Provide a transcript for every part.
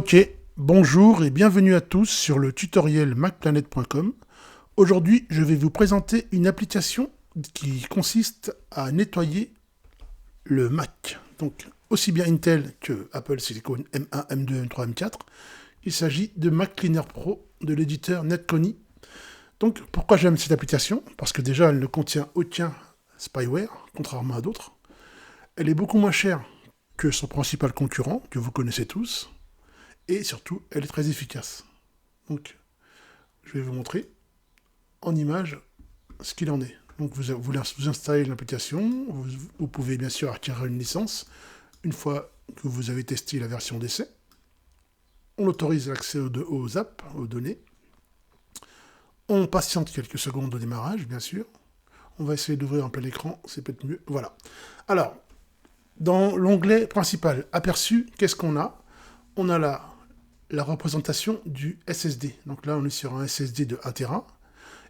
Ok, bonjour et bienvenue à tous sur le tutoriel macplanet.com. Aujourd'hui, je vais vous présenter une application qui consiste à nettoyer le Mac. Donc, aussi bien Intel que Apple Silicon M1, M2, M3, M4. Il s'agit de Mac Cleaner Pro de l'éditeur Netconny. Donc, pourquoi j'aime cette application? Parce que déjà, elle ne contient aucun spyware, contrairement à d'autres. Elle est beaucoup moins chère que son principal concurrent, que vous connaissez tous. Et surtout, elle est très efficace. Donc, je vais vous montrer en image ce qu'il en est. Donc, vous installez l'application, vous pouvez bien sûr acquérir une licence. Une fois que vous avez testé la version d'essai, on autorise l'accès aux apps, aux données. On patiente quelques secondes au démarrage, bien sûr. On va essayer d'ouvrir en plein écran, c'est peut-être mieux. Voilà. Alors, dans l'onglet principal, aperçu, qu'est-ce qu'on a? On a là la représentation du SSD. Donc là, on est sur un SSD de 1 Tera.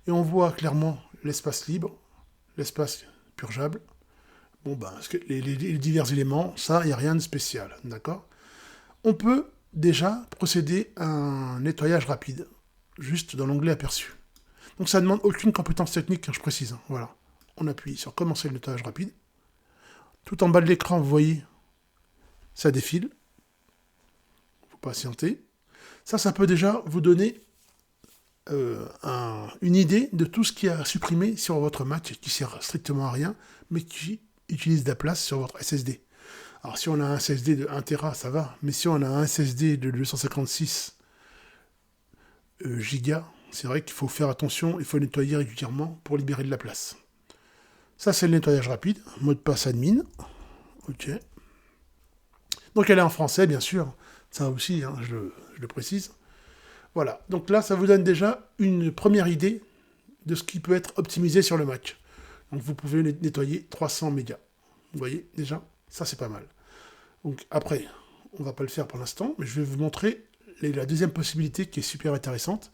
Et on voit clairement l'espace libre, l'espace purgeable. Bon, ben, les divers éléments, ça, il n'y a rien de spécial. D'accord? On peut déjà procéder à un nettoyage rapide, juste dans l'onglet aperçu. Donc ça ne demande aucune compétence technique, je précise. Voilà. On appuie sur commencer le nettoyage rapide. Tout en bas de l'écran, vous voyez, ça défile. Vous patientez. Ça peut déjà vous donner une idée de tout ce qui a supprimé sur votre Mac, qui sert strictement à rien, mais qui utilise de la place sur votre SSD. Alors si on a un SSD de 1 Tera, ça va, mais si on a un SSD de 256 Go, c'est vrai qu'il faut faire attention, il faut nettoyer régulièrement pour libérer de la place. Ça, c'est le nettoyage rapide, mot de passe admin. Ok. Donc elle est en français, bien sûr, ça aussi, hein, je le précise. Voilà, donc là, ça vous donne déjà une première idée de ce qui peut être optimisé sur le Mac. Donc vous pouvez nettoyer 300 mégas. Vous voyez, déjà, ça c'est pas mal. Donc après, on va pas le faire pour l'instant, mais je vais vous montrer la deuxième possibilité qui est super intéressante.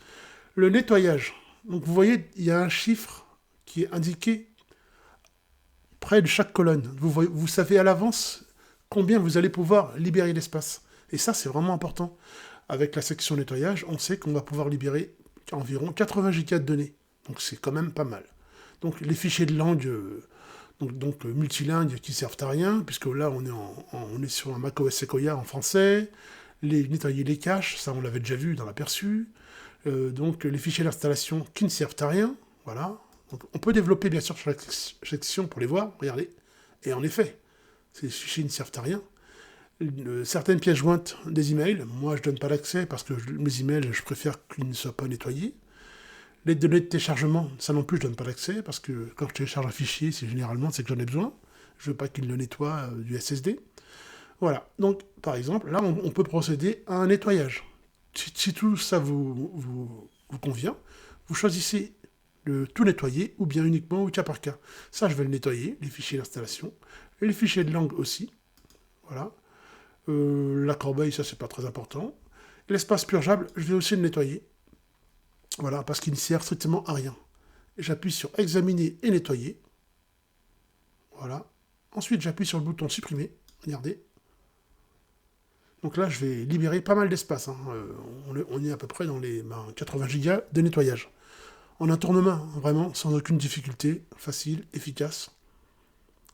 Le nettoyage. Donc vous voyez, il y a un chiffre qui est indiqué près de chaque colonne. Vous savez à l'avance combien vous allez pouvoir libérer l'espace. Et ça, c'est vraiment important. Avec la section nettoyage, on sait qu'on va pouvoir libérer environ 80 Go de données. Donc c'est quand même pas mal. Donc les fichiers de langue, multilingues qui servent à rien, puisque là on est sur un macOS Sequoia en français. Nettoyer les caches, ça on l'avait déjà vu dans l'aperçu. Donc les fichiers d'installation qui ne servent à rien, voilà. Donc, on peut développer bien sûr sur la section pour les voir, regardez. Et en effet, ces fichiers ne servent à rien. Certaines pièces jointes des emails, moi je donne pas l'accès parce que mes emails, je préfère qu'ils ne soient pas nettoyés. Les données de téléchargement, ça non plus je donne pas l'accès parce que quand je télécharge un fichier, c'est généralement c'est que j'en ai besoin. Je veux pas qu'il le nettoie du SSD. Voilà, donc par exemple, là on peut procéder à un nettoyage. Si tout ça vous convient, vous choisissez de tout nettoyer ou bien uniquement au cas par cas. Ça je vais le nettoyer, les fichiers d'installation, les fichiers de langue aussi. Voilà. La corbeille, ça c'est pas très important. L'espace purgeable, je vais aussi le nettoyer. Voilà, parce qu'il ne sert strictement à rien. J'appuie sur examiner et nettoyer. Voilà. Ensuite, j'appuie sur le bouton supprimer. Regardez. Donc là, je vais libérer pas mal d'espace. Hein. On est à peu près dans les 80 Go de nettoyage. En un tournement, vraiment, sans aucune difficulté, facile, efficace,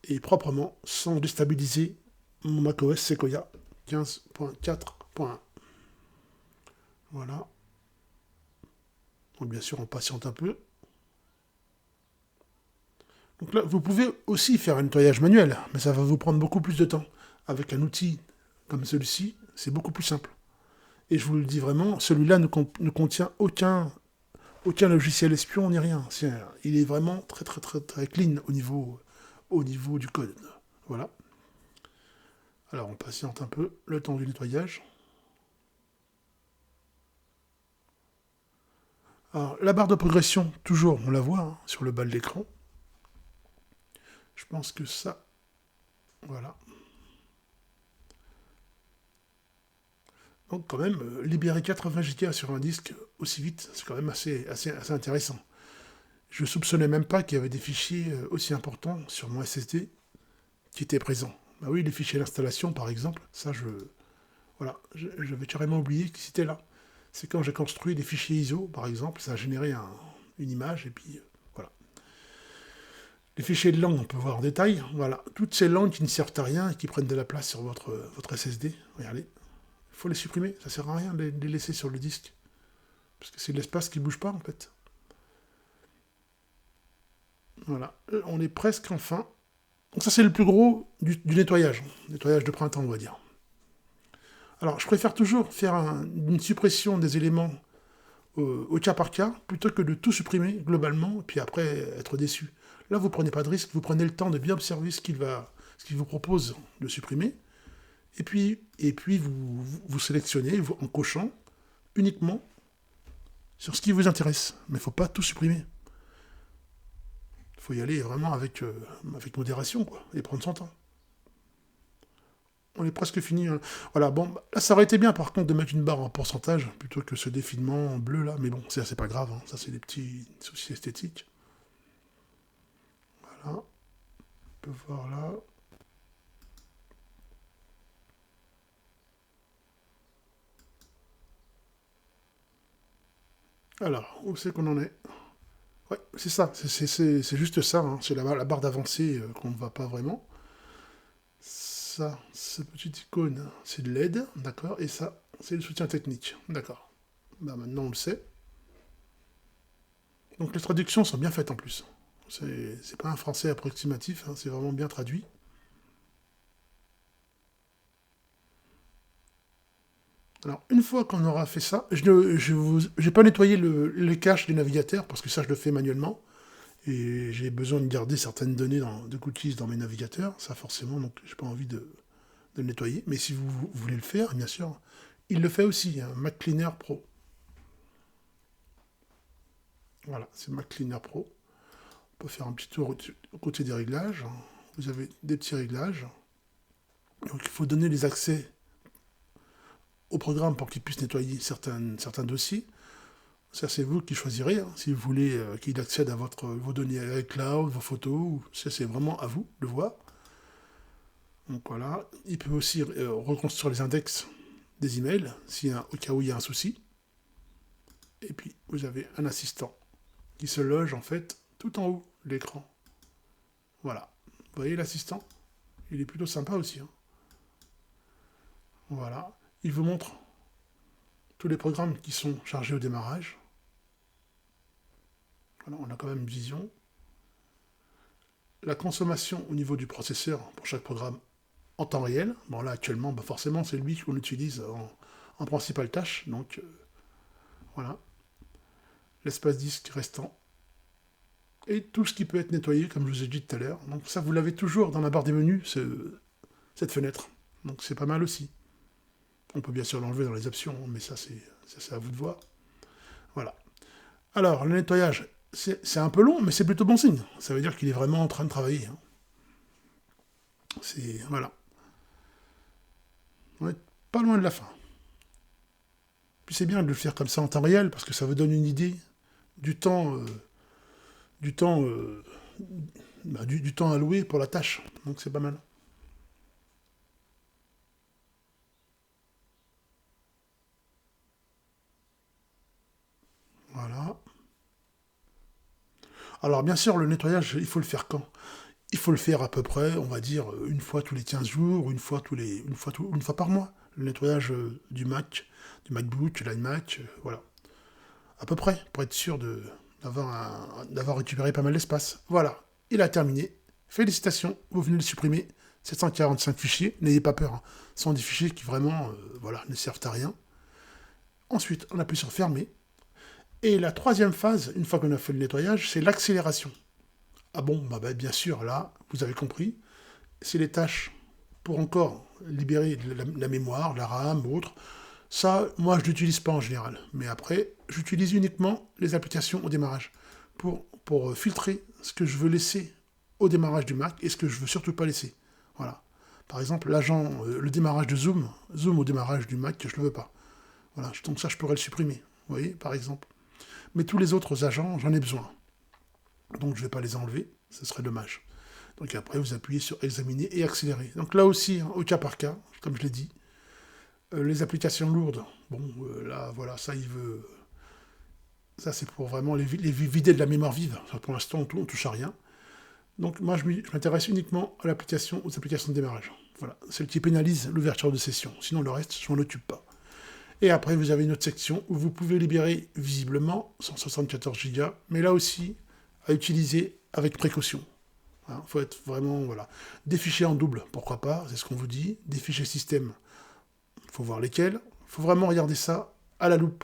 et proprement, sans déstabiliser mon macOS Sequoia 15.4.1. Voilà. Donc bien sûr, on patiente un peu. Donc là, vous pouvez aussi faire un nettoyage manuel, mais ça va vous prendre beaucoup plus de temps. Avec un outil comme celui-ci, c'est beaucoup plus simple. Et je vous le dis vraiment, celui-là ne contient aucun logiciel espion ni rien. Il est vraiment très très très très clean au niveau du code. Voilà. Alors on patiente un peu le temps du nettoyage. Alors la barre de progression, toujours, on la voit hein, sur le bas de l'écran. Je pense que ça, voilà. Donc quand même, libérer 80 Go sur un disque aussi vite, c'est quand même assez intéressant. Je soupçonnais même pas qu'il y avait des fichiers aussi importants sur mon SSD qui étaient présents. Bah oui, les fichiers d'installation par exemple, ça Voilà, j'avais carrément oublié que c'était là. C'est quand j'ai construit des fichiers ISO, par exemple, ça a généré une image, et puis voilà. Les fichiers de langue, on peut voir en détail. Voilà, toutes ces langues qui ne servent à rien et qui prennent de la place sur votre SSD, regardez. Il faut les supprimer, ça sert à rien de les laisser sur le disque. Parce que c'est l'espace qui ne bouge pas, en fait. Voilà, on est presque en fin. Donc ça, c'est le plus gros du nettoyage. Nettoyage de printemps, on va dire. Alors, je préfère toujours faire une suppression des éléments au cas par cas, plutôt que de tout supprimer globalement, et puis après être déçu. Là, vous prenez pas de risque, vous prenez le temps de bien observer ce qu'il vous propose de supprimer, et puis vous sélectionnez en cochant uniquement sur ce qui vous intéresse. Mais il ne faut pas tout supprimer. Il faut y aller vraiment avec modération, quoi, et prendre son temps. On est presque fini. Hein. Voilà, bon, là, ça aurait été bien par contre de mettre une barre en pourcentage plutôt que ce défilement bleu là, mais bon, c'est pas grave, hein. Ça c'est des petits soucis esthétiques. Voilà, on peut voir là. Alors, où c'est qu'on en est? Ouais, c'est ça, c'est juste ça, hein. C'est la barre d'avancée qu'on ne voit pas vraiment. Ça, cette petite icône, c'est de l'aide, d'accord, et ça, c'est le soutien technique, d'accord. Bah maintenant on le sait. Donc les traductions sont bien faites en plus. C'est pas un français approximatif, hein, c'est vraiment bien traduit. Alors, une fois qu'on aura fait ça, je n'ai pas nettoyé les caches du navigateur, parce que ça, je le fais manuellement. Et j'ai besoin de garder certaines données de cookies dans mes navigateurs, ça forcément, donc j'ai pas envie de le nettoyer. Mais si vous voulez le faire, bien sûr, il le fait aussi, hein, Mac Cleaner Pro. Voilà, c'est Mac Cleaner Pro. On peut faire un petit tour au côté des réglages. Vous avez des petits réglages. Donc il faut donner les accès au programme pour qu'il puisse nettoyer certains dossiers. Ça, c'est vous qui choisirez. Hein, si vous voulez qu'il accède à vos données iCloud, vos photos, ça, c'est vraiment à vous de voir. Donc voilà. Il peut aussi reconstruire les index des emails, au cas où il y a un souci. Et puis, vous avez un assistant qui se loge, en fait, tout en haut de l'écran. Voilà. Vous voyez l'assistant? Il est plutôt sympa aussi. Hein. Voilà. Il vous montre tous les programmes qui sont chargés au démarrage. Voilà, on a quand même une vision. La consommation au niveau du processeur pour chaque programme en temps réel. Bon là actuellement, forcément c'est lui qu'on utilise en principale tâche. Donc voilà. L'espace disque restant. Et tout ce qui peut être nettoyé, comme je vous ai dit tout à l'heure. Donc ça, vous l'avez toujours dans la barre des menus, cette fenêtre. Donc c'est pas mal aussi. On peut bien sûr l'enlever dans les options, mais ça c'est à vous de voir. Voilà. Alors, le nettoyage, c'est un peu long, mais c'est plutôt bon signe. Ça veut dire qu'il est vraiment en train de travailler. Hein. Voilà. On est pas loin de la fin. Puis c'est bien de le faire comme ça en temps réel, parce que ça vous donne une idée du temps, du temps, du temps alloué pour la tâche. Donc c'est pas mal. Voilà. Alors bien sûr, le nettoyage, il faut le faire quand? Il faut le faire à peu près, on va dire, une fois tous les 15 jours, une fois par mois. Le nettoyage du Mac, du MacBook, de l'iMac, voilà. À peu près, pour être sûr d'avoir récupéré pas mal d'espace. Voilà, il a terminé. Félicitations, vous venez de supprimer 745 fichiers. N'ayez pas peur, hein. Ce sont des fichiers qui vraiment ne servent à rien. Ensuite, on appuie sur Fermer. Et la troisième phase, une fois qu'on a fait le nettoyage, c'est l'accélération. Ah bon, bien sûr, là, vous avez compris, c'est les tâches pour encore libérer la mémoire, la RAM ou autre. Ça, moi, je ne l'utilise pas en général. Mais après, j'utilise uniquement les applications au démarrage pour filtrer ce que je veux laisser au démarrage du Mac et ce que je veux surtout pas laisser. Voilà. Par exemple, le démarrage de Zoom au démarrage du Mac, je ne le veux pas. Voilà. Donc ça, je pourrais le supprimer. Vous voyez, par exemple. Mais tous les autres agents, j'en ai besoin. Donc je ne vais pas les enlever, ce serait dommage. Donc après, vous appuyez sur examiner et accélérer. Donc là aussi, hein, au cas par cas, comme je l'ai dit, Les applications lourdes, bon, là, voilà, ça, il veut... Ça, c'est pour vraiment les vider de la mémoire vive. Ça, pour l'instant, on ne touche à rien. Donc, moi, je m'intéresse uniquement à l'application, aux applications de démarrage. Voilà, celle qui pénalise l'ouverture de session. Sinon, le reste, je m'en occupe pas. Et après, vous avez une autre section où vous pouvez libérer visiblement 174 Go, mais là aussi, à utiliser avec précaution. Il faut être vraiment, voilà. Des fichiers en double, pourquoi pas, c'est ce qu'on vous dit. Des fichiers système, il faut voir lesquels. Il faut vraiment regarder ça à la loupe.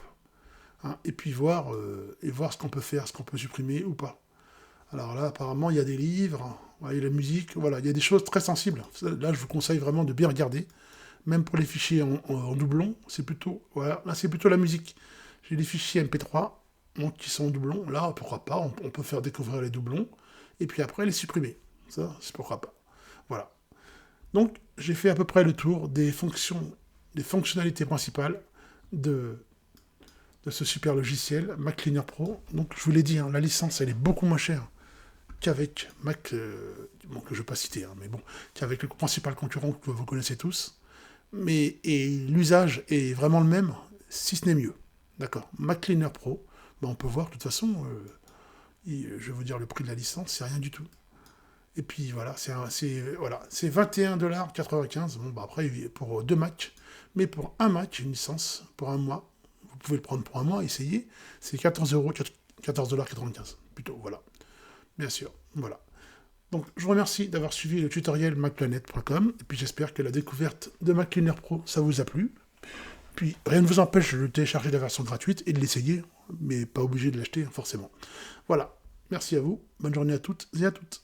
Et puis voir ce qu'on peut faire, ce qu'on peut supprimer ou pas. Alors là, apparemment, il y a des livres, il y a la musique, voilà, il y a des choses très sensibles. Là, je vous conseille vraiment de bien regarder. Même pour les fichiers en doublon, c'est plutôt, voilà, là, c'est plutôt la musique. J'ai des fichiers MP3 donc, qui sont en doublon. Là, pourquoi pas, on peut faire découvrir les doublons, et puis après, les supprimer. Ça, c'est pourquoi pas. Voilà. Donc, j'ai fait à peu près le tour des fonctionnalités principales de ce super logiciel, Mac Cleaner Pro. Donc, je vous l'ai dit, la licence, elle est beaucoup moins chère qu'avec Mac, que je ne vais pas citer, mais bon, qu'avec le principal concurrent que vous connaissez tous. Et l'usage est vraiment le même, si ce n'est mieux. D'accord. Mac Cleaner Pro, on peut voir, de toute façon, je vais vous dire le prix de la licence, c'est rien du tout. Et puis voilà, c'est 21,95$. Bon, après, pour 2 Mac, mais pour un Mac, une licence, pour un mois, vous pouvez le prendre pour un mois, essayez, c'est 14,95$, plutôt, voilà. Bien sûr, voilà. Donc, je vous remercie d'avoir suivi le tutoriel macplanet.com, et puis j'espère que la découverte de Mac Cleaner Pro, ça vous a plu. Puis, rien ne vous empêche de télécharger la version gratuite et de l'essayer, mais pas obligé de l'acheter, forcément. Voilà, merci à vous, bonne journée à toutes et à toutes.